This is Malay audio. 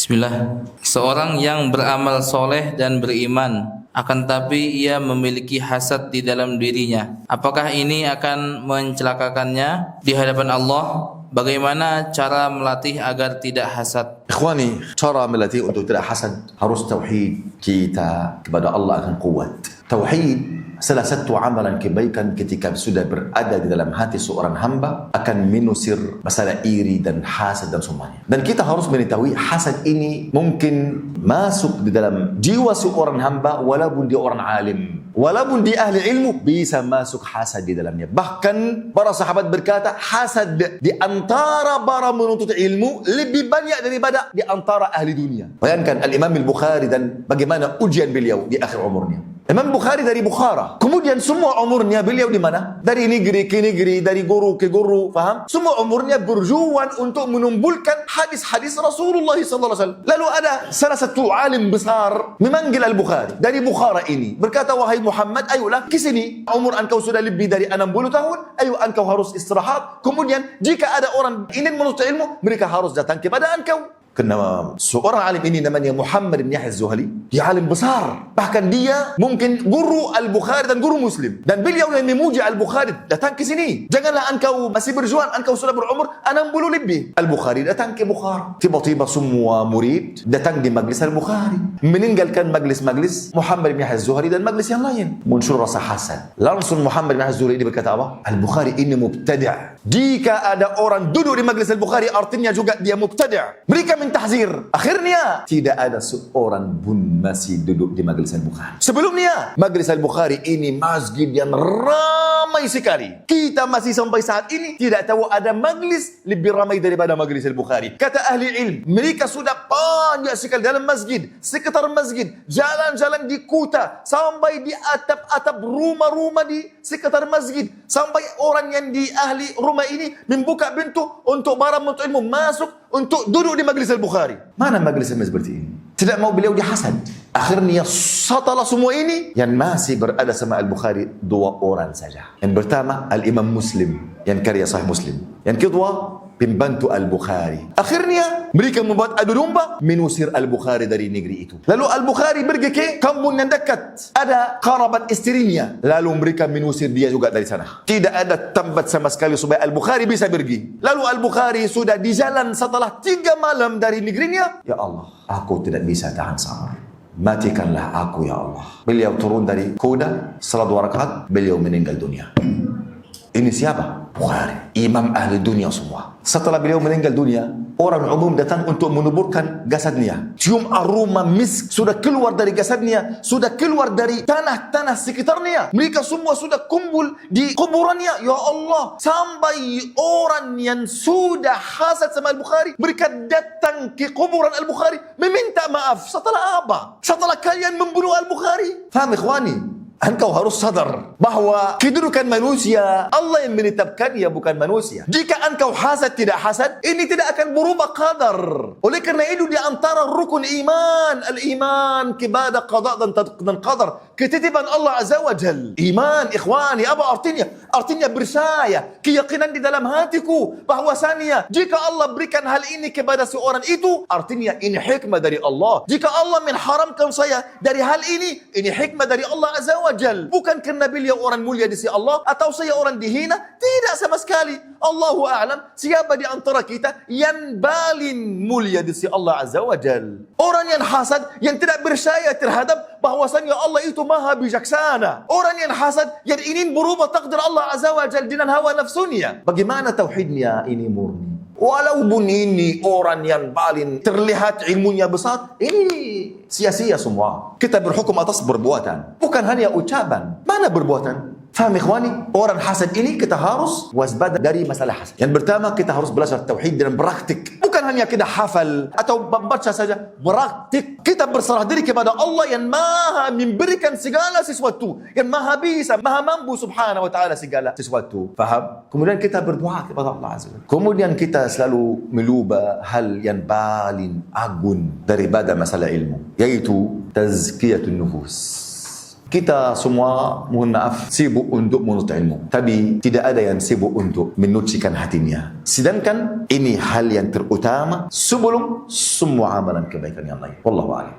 Bismillah. Seorang yang beramal soleh dan beriman, akan tapi ia memiliki hasad di dalam dirinya. Apakah ini akan mencelakakannya di hadapan Allah? Bagaimana cara melatih agar tidak hasad? Ikhwani, cara melatih untuk tidak hasad harus tauhid kita kepada Allah akan kuat. Tauhid salah satu amalan kebaikan ketika sudah berada di dalam hati seorang hamba akan menusir masalah iri dan hasad dan semuanya. Dan kita harus mengetahui hasad ini mungkin masuk di dalam jiwa seorang hamba walaupun dia orang alim, walaupun dia ahli ilmu, bisa masuk hasad di dalamnya. Bahkan para sahabat berkata hasad di antara para menuntut ilmu lebih banyak daripada di antara ahli dunia. Bayangkan Al-Imam Al-Bukhari dan bagaimana ujian beliau di akhir umurnya. Imam Bukhari dari Bukhara. Kemudian semua umurnya beliau di mana? Dari negeri ke negeri, dari guru ke guru, faham? Semua umurnya berjuang untuk menumbuhkan hadis-hadis Rasulullah SAW. Lalu ada salah satu alim besar memanggil Al-Bukhari dari Bukhara ini. Berkata, wahai Muhammad, ayolah ke sini. Umur engkau sudah lebih dari 60 tahun. Ayo engkau harus istirahat. Kemudian jika ada orang ingin menuntut ilmu, mereka harus datang kepada engkau. Karena seorang alim ini namanya Muhammad bin Yahya Az-Zuhali, dia alim besar. Bahkan dia mungkin guru Al-Bukhari dan guru Muslim. Dan beliau yang memuji Al-Bukhari, datang ke sini. Janganlah engkau masih berjuang, engkau sudah berumur 60 lebih. Al-Bukhari datang ke Bukhara. Tiba-tiba semua murid datang di majlis Al-Bukhari, meninggalkan majlis-majlis Muhammad bin Yahya Az-Zuhali dan majlis yang lain. Muncul rasa hasad. Langsung Muhammad bin Yahya Az-Zuhali ini berkata apa? Al-Bukhari ini mubtadi'. Jika ada orang duduk di majlis Al-Bukhari, artinya juga dia mubtadi'. Mereka tahzir. Akhirnya tidak ada seorang pun masih duduk di majlis Al-Bukhari. Sebelumnya majlis Al-Bukhari ini masjid yang ramai sekali. Kita masih sampai saat ini tidak tahu ada majlis lebih ramai daripada majlis Al-Bukhari. Kata ahli ilmu, mereka sudah banyak sekali dalam masjid, sekitar masjid, jalan-jalan di kota, sampai di atap-atap rumah-rumah di sekitar masjid, sampai orang yang di ahli rumah ini membuka pintu untuk para penuntut ilmu masuk untuk duduk di majlis Al-Bukhari. Mana majlis seperti ini? Tidak mau beliau dihasad. Akhirnya setelah semua ini, yang masih berada sama Al-Bukhari dua orang saja. Yang pertama Al-Imam Muslim, yang karya Sahih Muslim. Yang kedua pembantu Al-Bukhari. Akhirnya mereka membuat adu domba menusir Al-Bukhari dari negeri itu. Lalu Al-Bukhari pergi ke kampung yang dekat. Ada kerabat istrinya. Lalu mereka menusir dia juga dari sana. Tidak ada tempat sama sekali supaya Al-Bukhari bisa pergi. Lalu Al-Bukhari sudah di jalan setelah 3 malam dari negerinya. Ya Allah, aku tidak bisa tahan sabar. Matikanlah aku ya Allah. Beliau turun dari kuda, salat 2 rakaat, beliau meninggal dunia. Ini siapa? Bukhari, imam ahli dunia semua. Setelah beliau meninggal dunia, orang umum datang untuk menuburkan jasadnya. Cium aroma misk sudah keluar dari jasadnya, sudah keluar dari tanah-tanah sekitarnya. Mereka semua sudah kumpul di kuburannya. Ya Allah, sampai orang yang sudah hasad sama Al-Bukhari, mereka datang ke kuburan Al-Bukhari meminta maaf. Setelah apa? Setelah kalian membunuh Al-Bukhari. Faham ikhwani? Engkau harus sadar bahwa kedudukan manusia Allah yang menetapkannya, bukan manusia. Jika engkau hasad tidak hasad, ini tidak akan berubah qadar. Oleh karena itu di antara rukun iman, al-iman kepada qada dan qadar, ketetapan Allah Azza wa Jal. Iman, ikhwani, apa artinya? Artinya bersaya, keyakinan di dalam hatiku bahwasanya jika Allah berikan hal ini kepada seorang itu, artinya ini hikmah dari Allah. Jika Allah mengharamkan saya dari hal ini hikmah dari Allah Azza wa Jal. Bukan kerana beliau orang mulia di sisi Allah atau saya orang dihina, tidak sama sekali. Allahu a'lam, siapa di antara kita yang paling mulia di sisi Allah Azza wa Jal? Orang yang hasad, yang tidak bersaya terhadap bahwasanya Allah itu maha bijaksana. Orang yang hasad, yang ingin berubah takdir Allah Azza wa Jal dengan hawa nafsunya. Bagaimana tauhidnya ini murni? Walaupun ini orang yang paling terlihat ilmunya besar, ini sia-sia semua. Kita berhukum atas perbuatan, bukan hanya ucapan. Mana perbuatan? Faham ikhwani? Orang hasad ini kita harus waspada dari masalah hasad. Yang pertama, kita harus belajar tauhid dan praktik. Bukan hanya kita hafal atau membaca saja, praktik. Kita berserah diri kepada Allah yang maha memberikan segala sesuatu, yang maha bisa, maha mampu subhanahu wa ta'ala segala sesuatu. Faham? Kemudian kita berdoa kepada Allah Azza wa Jalla. Kemudian kita selalu meluba hal yang paling agung daripada masalah ilmu, yaitu tazkiyatun nufus. Kita semua, mohon maaf, sibuk untuk menuntut ilmu. Tapi tidak ada yang sibuk untuk menyucikan hatinya. Sedangkan ini hal yang terutama sebelum semua amalan kebaikan yang lain. Wallahu a'lam.